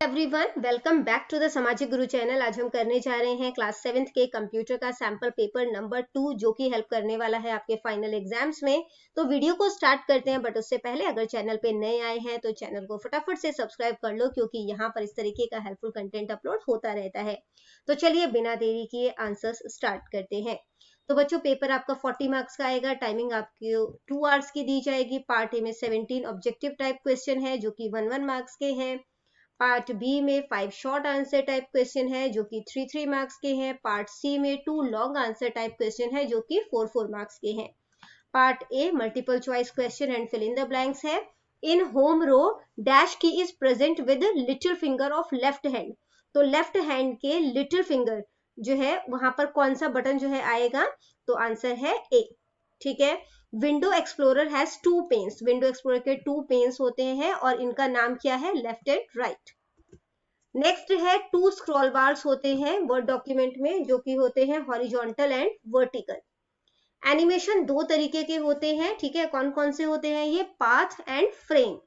Everyone, welcome back to the Samajik Guru channel. आज हम करने जा रहे हैं क्लास 7th के कंप्यूटर का सैंपल पेपर नंबर 2 जो कि हेल्प करने वाला है आपके फाइनल एग्जाम्स में। तो वीडियो को स्टार्ट करते हैं, बट उससे पहले अगर चैनल पे नए आए हैं तो चैनल को फटाफट से सब्सक्राइब कर लो, क्योंकि यहाँ पर इस तरीके का हेल्पफुल कंटेंट अपलोड होता रहता है। तो चलिए बिना देरी किए आंसर्स स्टार्ट करते हैं। तो बच्चों, पेपर आपका 40 मार्क्स का आएगा। टाइमिंग आपकी 2 आवर्स की दी जाएगी। पार्ट ए में 17 ऑब्जेक्टिव टाइप क्वेश्चन है जो कि 1 मार्क्स के हैं। पार्ट बी में 5 शॉर्ट आंसर टाइप क्वेश्चन है जो कि 3 मार्क्स के हैं। पार्ट सी में 2 लॉन्ग आंसर टाइप क्वेश्चन है जो कि 4 मार्क्स के हैं। Part A multiple choice question and fill in the blanks है। In home row dash key is present with little finger of left hand. तो लेफ्ट हैंड के little finger जो है वहां पर कौन सा बटन जो है आएगा? तो आंसर है ए। ठीक है। Window explorer has 2 panes. Window explorer के 2 पेन्स होते हैं और इनका नाम क्या है? Left and right. नेक्स्ट है 2 स्क्रॉल बार्स होते हैं वर्ड डॉक्यूमेंट में जो कि होते हैं हॉरिजॉन्टल एंड वर्टिकल। एनिमेशन 2 तरीके के होते हैं। ठीक है। कौन कौन से होते हैं ये? Path and frame.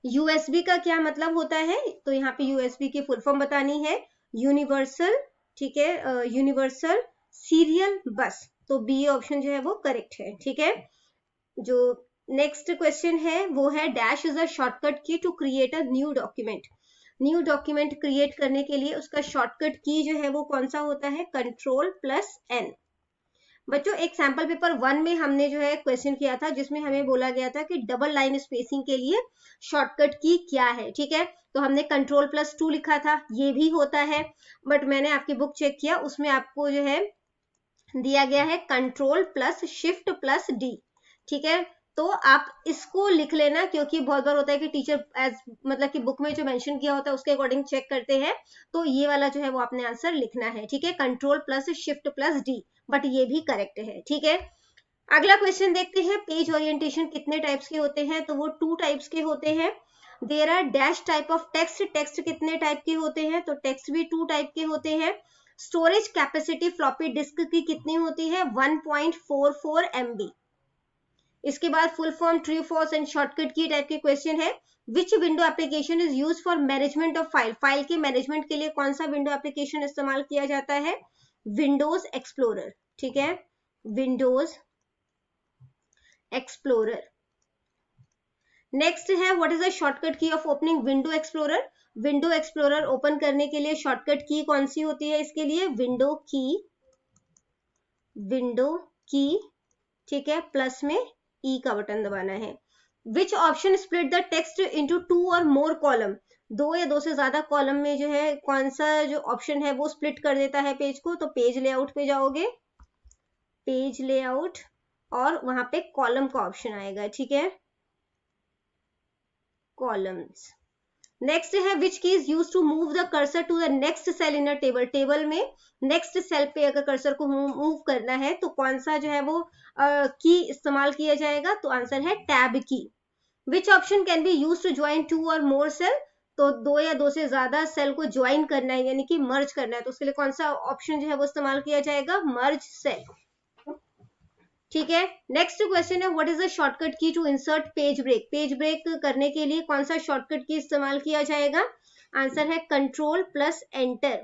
यूएसबी का क्या मतलब होता है? तो यहाँ पे यूएसबी की फुल फॉर्म बतानी है। यूनिवर्सल, ठीक है, यूनिवर्सल सीरियल बस। तो बी ऑप्शन जो है वो करेक्ट है। ठीक है। जो नेक्स्ट क्वेश्चन है वो है dash is a shortcut key to create a new document. New document create करने के लिए उसका शॉर्टकट की जो है वो कौन सा होता है? Ctrl+N। बच्चों, एक सैंपल पेपर 1 में हमने जो है क्वेश्चन किया था जिसमें हमें बोला गया था कि डबल लाइन स्पेसिंग के लिए शॉर्टकट की क्या है। ठीक है। तो हमने Ctrl+2 लिखा था। ये भी होता है, बट मैंने आपकी बुक चेक किया, उसमें आपको जो है दिया गया है Ctrl+Shift+D। ठीक है। तो आप इसको लिख लेना, क्योंकि बहुत बार होता है कि टीचर मतलब कि बुक में जो मेंशन किया होता है उसके अकॉर्डिंग चेक करते हैं। तो ये वाला जो है वो आपने आंसर लिखना है। ठीक है। Ctrl+Shift+D, बट ये भी करेक्ट है। ठीक है। अगला क्वेश्चन देखते हैं। पेज ओरिएंटेशन कितने टाइप्स के होते हैं? तो वो 2 टाइप्स के होते हैं। There are dash type of text. Text कितने टाइप के होते हैं? तो टेक्स्ट भी 2 टाइप के होते हैं। स्टोरेज कैपेसिटी फ्लॉपी डिस्क की कितनी होती है? 1.44 MB। इसके बाद full form, true false and shortcut की टाइप के क्वेश्चन है। Which window application is use for management of file. File के मैनेजमेंट के लिए कौन सा विंडो एप्लीकेशन इस्तेमाल किया जाता है? Windows explorer. ठीक है। Windows explorer. नेक्स्ट है व्हाट इज द शॉर्टकट की of opening window explorer. Window explorer open करने के लिए शॉर्टकट की कौन सी होती है? इसके लिए विंडो की, विंडो की। ठीक है। प्लस में ई का बटन दबाना है। Which option split the text into 2 और मोर कॉलम। 2 या 2 से ज्यादा कॉलम में जो है कौन सा जो ऑप्शन है वो स्प्लिट कर देता है पेज को? तो पेज लेआउट पे जाओगे, पेज लेआउट, और वहां पे कॉलम का ऑप्शन आएगा। ठीक है। कॉलम्स। नेक्स्ट है which key is use to move the cursor to the next cell in a table. Table में नेक्स्ट सेल पे अगर कर्सर को मूव करना है तो कौन सा जो है वो की इस्तेमाल किया जाएगा? तो आंसर है tab key. Which option can be use to join 2 और मोर सेल। तो 2 या 2 से ज्यादा सेल को ज्वाइन करना है, यानी कि मर्ज करना है, तो उसके लिए कौन सा ऑप्शन जो है वो इस्तेमाल किया जाएगा? Merge cell. ठीक है। नेक्स्ट क्वेश्चन है what is the shortcut key to insert page break. Page break करने के लिए कौन सा शॉर्टकट की इस्तेमाल किया जाएगा? आंसर है Ctrl+Enter।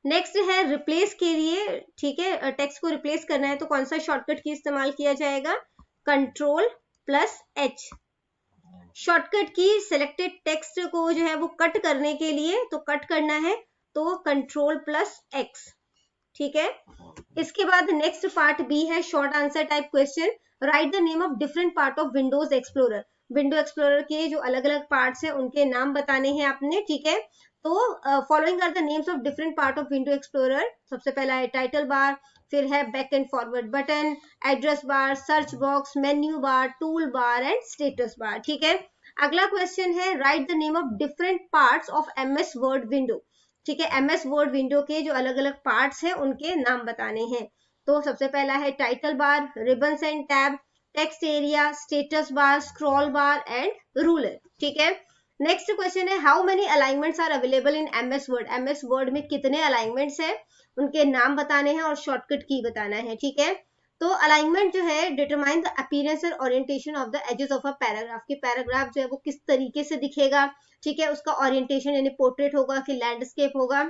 नेक्स्ट है रिप्लेस के लिए, ठीक है, टेक्स्ट को रिप्लेस करना है तो कौन सा शॉर्टकट की इस्तेमाल किया जाएगा? Ctrl+H। शॉर्टकट की सिलेक्टेड टेक्स्ट को जो है वो कट करने के लिए, तो कट करना है तो Ctrl+X। ठीक है। इसके बाद नेक्स्ट पार्ट बी है short answer type question. Right the name of different part of Windows explorer. Window explorer के जो अलग अलग पार्ट्स हैं उनके नाम बताने हैं आपने। ठीक है। तो following are the names of different part of window Explorer. सबसे पहला है टाइटल बार, फिर है back and forward button, address bar, search box, menu bar, tool bar and status bar. ठीक है। अगला क्वेश्चन है write the name of different parts of MS Word window. ठीक है। MS वर्ड विंडो के जो अलग अलग पार्ट्स हैं उनके नाम बताने हैं। तो सबसे पहला है title bar, ribbons and tab, text area, status bar, scroll bar and ruler. ठीक है। नेक्स्ट क्वेश्चन है how many alignments are available in MS Word. MS Word में कितने अलाइनमेंट्स हैं, उनके नाम बताने हैं और शॉर्टकट की बताना है। ठीक है। तो अलाइनमेंट जो है determine the appearance and orientation of the edges of a paragraph, की पैराग्राफ जो है वो किस तरीके से दिखेगा, ठीक है, उसका ओरिएंटेशन यानी पोर्ट्रेट होगा कि लैंडस्केप होगा,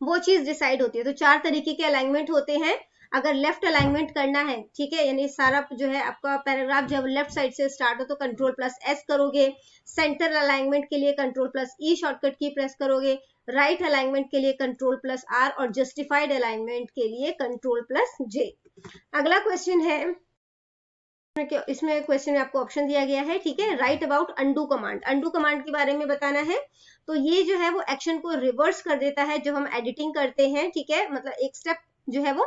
वो चीज डिसाइड होती है। तो 4 तरीके के अलाइनमेंट होते हैं। अगर लेफ्ट अलाइनमेंट करना है, ठीक है, यानी सारा जो है आपका पैराग्राफ जब लेफ्ट साइड से स्टार्ट हो तो कंट्रोल+S करोगे, सेंटर अलाइनमेंट के लिए कंट्रोल+E शॉर्टकट की प्रेस करोगे, राइट अलाइनमेंट के लिए कंट्रोल+R और जस्टिफाइड अलाइनमेंट के लिए कंट्रोल+J। अगला क्वेश्चन है, इसमें क्वेश्चन में आपको ऑप्शन दिया गया है, ठीक है, right about undo command. Undo command के बारे में बताना है। तो ये जो है वो एक्शन को रिवर्स कर देता है जब हम एडिटिंग करते हैं, ठीक है, मतलब एक स्टेप जो है वो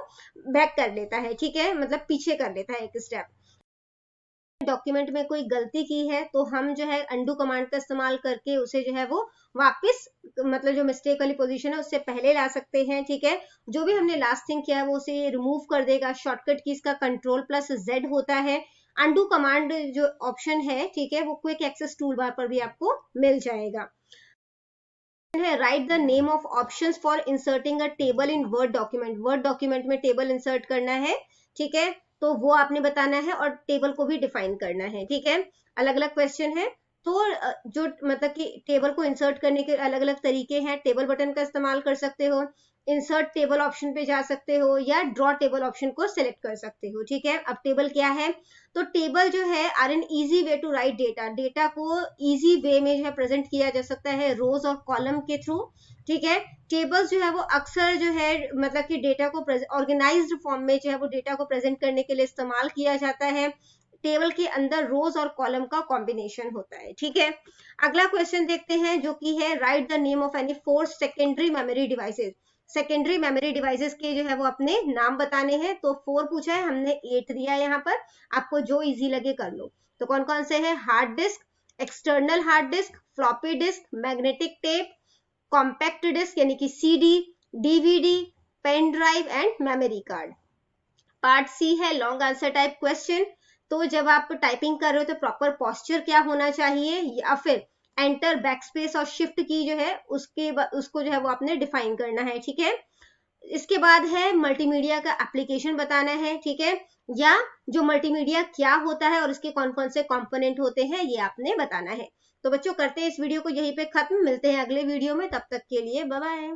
बैक कर लेता है, ठीक है, मतलब पीछे कर लेता है एक स्टेप। डॉक्यूमेंट में कोई गलती की है तो हम जो है अंडू कमांड का इस्तेमाल करके उसे जो है वो वापस, मतलब जो मिस्टेक वाली पोजीशन है उससे पहले ला सकते हैं, ठीक है, जो भी हमने लास्ट थिंग किया है वो उसे रिमूव कर देगा। शॉर्टकट की इसका कंट्रोल+Z होता है। अंडू कमांड जो ऑप्शन है, ठीक है, वो क्विक एक्सेस टूल बार पर भी आपको मिल जाएगा। Right the name of options for inserting a table in word document. Word document में टेबल इंसर्ट करना है, ठीक है, तो वो आपने बताना है और टेबल को भी डिफाइन करना है, ठीक है। अलग अलग क्वेश्चन है, तो जो मतलब कि टेबल को इंसर्ट करने के अलग अलग तरीके हैं। टेबल बटन का इस्तेमाल कर सकते हो, इंसर्ट टेबल ऑप्शन पे जा सकते हो, या ड्रॉ टेबल ऑप्शन को सिलेक्ट कर सकते हो, ठीक है। अब टेबल क्या है, तो टेबल जो है are an easy way to write data. Data को इजी वे में जो है प्रेजेंट किया जा सकता है रोज और कॉलम के थ्रू, ठीक है। टेबल्स जो है वो अक्सर जो है मतलब कि डेटा को ऑर्गेनाइज्ड फॉर्म में जो है वो डेटा को प्रेजेंट करने के लिए इस्तेमाल किया जाता है। टेबल के अंदर रोज और कॉलम का कॉम्बिनेशन होता है, ठीक है। अगला क्वेश्चन देखते हैं जो कि है write the name of any 4 secondary memory devices. Secondary memory devices के जो है वो अपने नाम बताने हैं। तो 4 पूछा है, हमने 8 दिया है यहाँ पर, आपको जो इजी लगे कर लो। तो कौन कौन से है, hard disk, external hard disk, floppy disk, magnetic tape, compact disk यानी कि CD, DVD, pen drive and memory card. Part C है लॉन्ग आंसर टाइप क्वेश्चन। तो जब आप टाइपिंग कर रहे हो तो प्रॉपर पोस्चर क्या होना चाहिए, या फिर एंटर, बैकस्पेस और शिफ्ट की जो है उसको जो है वो आपने डिफाइन करना है, ठीक है। इसके बाद है मल्टीमीडिया का एप्लीकेशन बताना है, ठीक है, या जो मल्टीमीडिया क्या होता है और इसके कौन कौन से कंपोनेंट होते हैं ये आपने बताना है। तो बच्चों करते हैं इस वीडियो को यहीं पे खत्म, मिलते हैं अगले वीडियो में, तब तक के लिए बाय बाय।